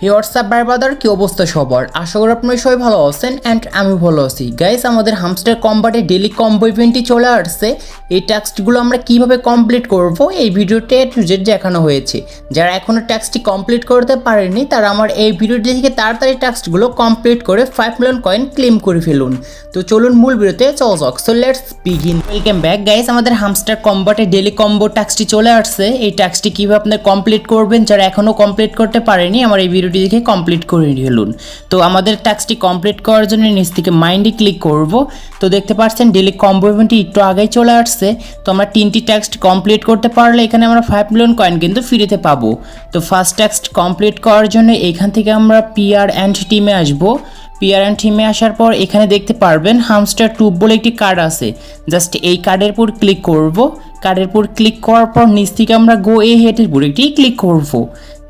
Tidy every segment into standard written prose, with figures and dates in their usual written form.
হে WhatsApp ভাই brother, কি অবস্থা সবার? আশা করি আপনারা সবাই ভালো আছেন অ্যান্ড আমি ভালো আছি। গাইস, আমাদের হামস্টার কম্বাটে ডেইলি কম্বো ইভেন্টটি চলে আসছে। এই টাস্কগুলো আমরা কিভাবে কমপ্লিট করব এই ভিডিওতে এ টু জেড দেখানো হয়েছে। যারা এখনও টাস্কটি কমপ্লিট করতে পারেনি তারা আমার এই ভিডিওটি থেকে তাড়াতাড়ি টাস্কগুলো কমপ্লিট করে 5 মিলিয়ন কয়েন ক্লেম করে ফেলুন। তো চলুন মূল ভিডিওতে চলা যাক। So let's begin. Welcome back guys, আমাদের হামস্টার কম্বাটে ডেইলি কম্বো টাস্কটি চলে আসছে। এই টাস্কটি কিভাবে আপনারা কমপ্লিট করবেন, যারা এখনও কমপ্লিট করতে পারেনি আমার এই ভিডিওটি দেখে কমপ্লিট করে ফেলুন। তো আমাদের টাস্কটি কমপ্লিট করার জন্য নিচ থেকে মাইন্ডে ক্লিক করব। তো দেখতে পাচ্ছেন ডেইলি কম্বো ইভেন্টটি একটু আগেই চলে আসছে। তো আমরা 3টি টাস্ক কমপ্লিট করতে পারলে এখানে আমরা 5 মিলিয়ন কয়েন কিন্তু ফ্রিতে পাবো। তো ফার্স্ট টাস্ক কমপ্লিট করার জন্য এখান থেকে আমরা পিআর অ্যান্ড টিমে আসবো। পিআর অ্যান্ড টিমে আসার পর এখানে দেখতে পারবেন হামস্টার টুব বলে একটি কার্ড আছে। জাস্ট এই কার্ডের উপর ক্লিক করব। কার্ডের উপর ক্লিক করার পর নিচ থেকে আমরা গো এ হেডের উপর একটি ক্লিক করব।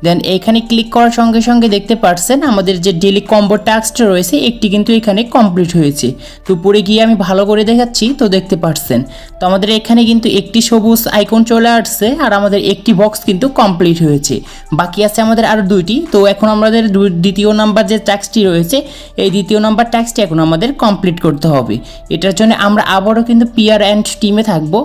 দেন এখানে ক্লিক করার সঙ্গে সঙ্গে দেখতে পাচ্ছেন আমাদের যে ডেইলি কম্বো টাস্কটা রয়েছে একটি কিন্তু এখানে কমপ্লিট হয়েছে। তো উপরে গিয়ে আমি ভালো করে দেখাচ্ছি। তো দেখতে পাচ্ছেন তো আমাদের এখানে কিন্তু একটি সবুজ আইকন চলে আসছে আর আমাদের একটি বক্স কিন্তু কমপ্লিট হয়েছে। বাকি আছে আমাদের আরও 2টি। তো এখন আমাদের দ্বিতীয় নাম্বার যে টাস্কটি রয়েছে এই দ্বিতীয় নাম্বার টাস্কটি এখন আমাদের কমপ্লিট করতে হবে। এটার জন্য আমরা আবারও কিন্তু পিআর অ্যান্ড টিমে থাকবো।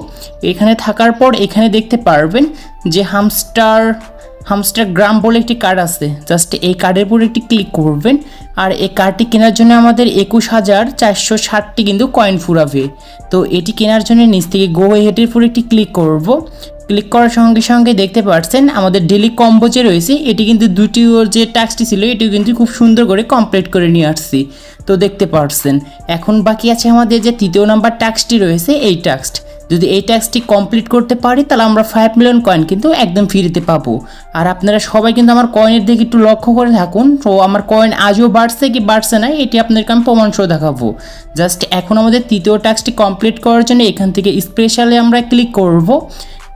এখানে থাকার পর এখানে দেখতে পারবেন যে হামস্টার গ্রাম বলে একটি কার্ড আছে। জাস্ট এই কার্ডের উপর একটি ক্লিক করবেন আর এই কার্ডটি কেনার জন্য আমাদের 21,460টি কিন্তু কয়েন ফুরাবে। তো এটি কেনার জন্য নিচ থেকে গো হেডের উপর একটি ক্লিক করব। ক্লিক করার সঙ্গে সঙ্গে দেখতে পাচ্ছেন আমাদের ডেইলি কম্বো যে রয়েছে এটি কিন্তু দুটি যে টাস্কটি ছিল এটিও কিন্তু খুব সুন্দর করে কমপ্লিট করে নিয়ে আসছি। তো দেখতে পাচ্ছেন এখন বাকি আছে আমাদের যে তৃতীয় নাম্বার টাস্কটি রয়েছে এই টাস্ক। যদি এই টাস্কটি কমপ্লিট করতে পারি তাহলে আমরা 5 মিলিয়ন কয়েন কিন্তু একদম ফ্রিতে পাবো। আর আপনারা সবাই কিন্তু আমার কয়েনের দিকে একটু লক্ষ্য করে থাকুন। তো আমার কয়েন আজও বাড়ছে কি বাড়ছে না এটি আপনাদেরকে আমি প্রমাণ সহ দেখাবো। জাস্ট এখন আমাদের তৃতীয় টাস্কটি কমপ্লিট করার জন্য এখান থেকে স্পেশালি আমরা ক্লিক করব।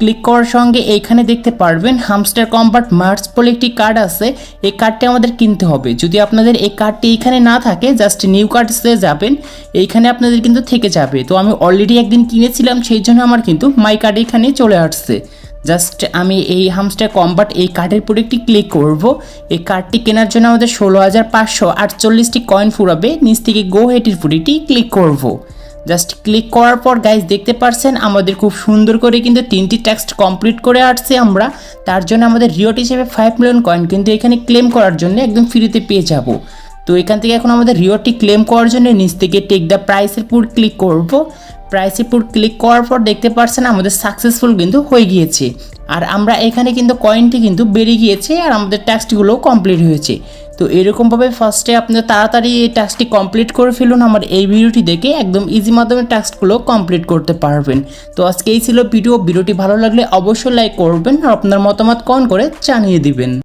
ক্লিক করার সঙ্গে এইখানে দেখতে পারবেন হামস্টার কম্বাট মার্চ বলে একটি কার্ড আছে। এই কার্ডটি আমাদের কিনতে হবে। যদি আপনাদের এই কার্ডটি এখানে না থাকে জাস্ট নিউ কার্ডসে যাবেন, এইখানে আপনাদের কিন্তু থেকে যাবে। তো আমি অলরেডি একদিন কিনেছিলাম সেই জন্য আমার কিন্তু মাই কার্ড এখানে চলে আসছে। জাস্ট আমি এই হামস্টার কম্বাট এই কার্ডের উপর একটি ক্লিক করব। এই কার্ডটি কেনার জন্য আমাদের 16,548টি কয়েন ফুরাবে। নিচ থেকে গো হেডের উপর একটি ক্লিক করব। জাস্ট ক্লিক করার পর গাইজ দেখতে পাচ্ছেন আমাদের খুব সুন্দর করে কিন্তু 3টি টাস্ক কমপ্লিট করে আসছে আমরা। তার জন্য আমাদের রিওয়ার্ড হিসেবে 5 মিলিয়ন কয়েন কিন্তু এখানে ক্লেম করার জন্য একদম ফ্রিতে পেয়ে যাব। তো এখান থেকে এখন আমাদের রিওয়ার্ডটি ক্লেম করার জন্য নিচ থেকে টেক দ্য প্রাইসের উপর ক্লিক করব। প্রাইসের উপর ক্লিক করার পর দেখতে পাচ্ছেন আমাদের সাকসেসফুল কিন্তু হয়ে গিয়েছে। আর আমরা এখানে কিন্তু কয়েনটি কিন্তু বেড়ে গিয়েছে আর আমাদের টাস্কগুলোও কমপ্লিট হয়েছে। তো এরকমভাবে ফার্স্টে আপনারা তাড়াতাড়ি এই টাস্কটি কমপ্লিট করে ফেলুন। আমার এই ভিডিওটি দেখে একদম ইজি মাধ্যমে টাস্কগুলো কমপ্লিট করতে পারবেন। তো আজকে এই ছিল ভিডিওটি ভালো লাগলে অবশ্যই লাইক করবেন আর আপনার মতামত কমেন্ট করে জানিয়ে দিবেন।